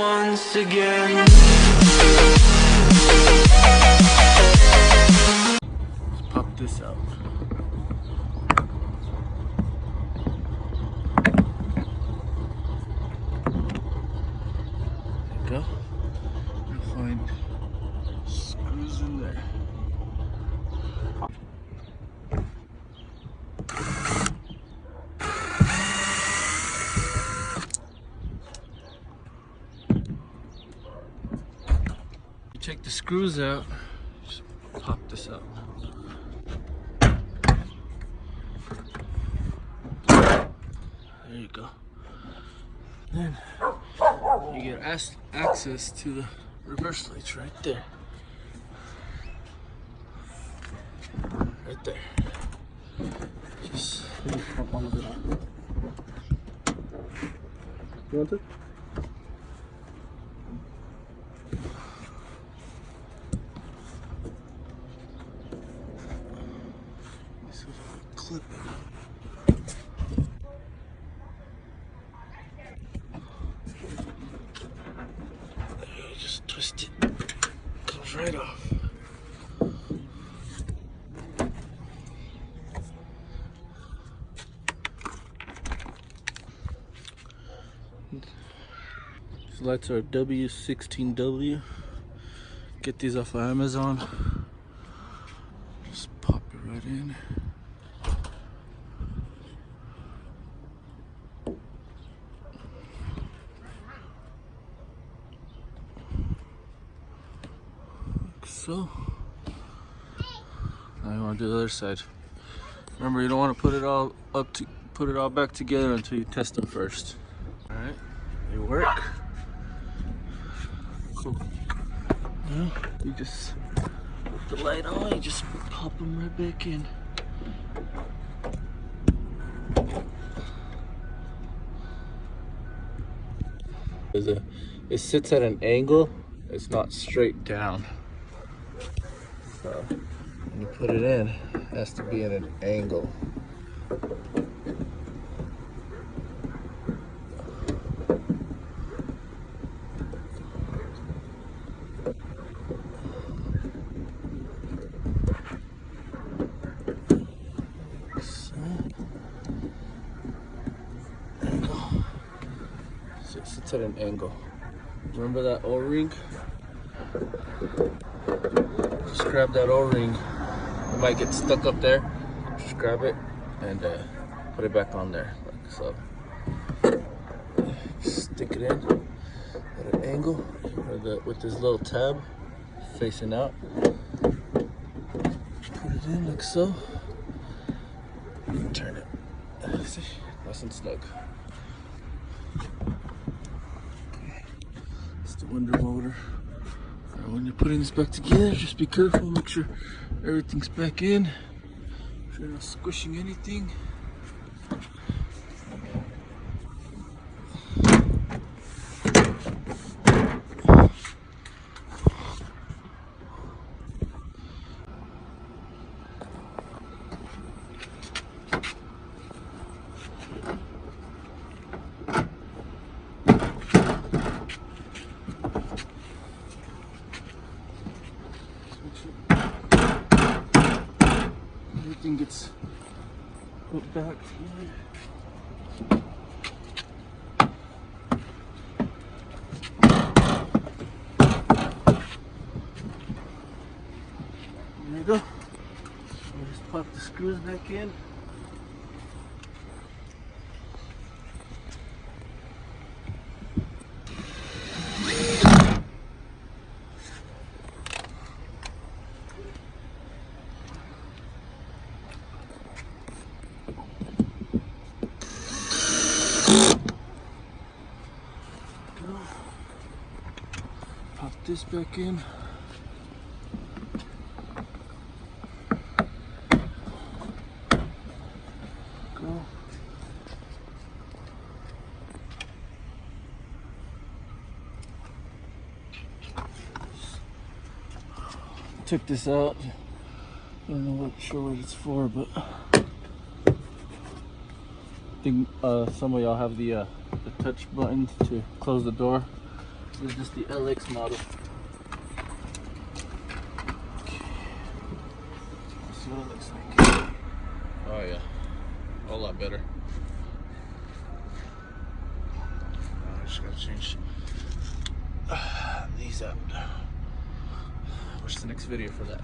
once again. Let's pop this out. There you go. You'll find screws in there. Take the screws out, just pop this out. There you go. Then you get access to the reverse lights right there. Right there. Just pop one of it on. You want it? Clip it. There you just twist it. Comes right off. These lights are W16W. Get these off of Amazon. Just pop it right in. So now you want to do the other side. Remember, you don't want to put it all back together until you test them first. All right, they work. Cool. Now you just put the light on. You just pop them right back in. It sits at an angle. It's not straight down. So when you put it in, it has to be at an angle. So, there you go. So it sits at an angle. Remember that O-ring? Just grab that O-ring. It might get stuck up there. Just grab it and put it back on there, like so. Just stick it in at an angle with this little tab facing out. Put it in like so. And turn it. See, nice and snug. Okay. It's the window motor. When you're putting this back together, just be careful, make sure everything's back in. Make sure you're not squishing anything. Everything gets put back together. There you go. Just pop the screws back in. Pop this back in. Go. Took this out. I don't know what it's for, but I think some of y'all have the touch buttons to close the door. This is just the LX model. Okay. Let's see what it looks like. Oh yeah, a whole lot better. I just gotta change these out. What's the next video for that?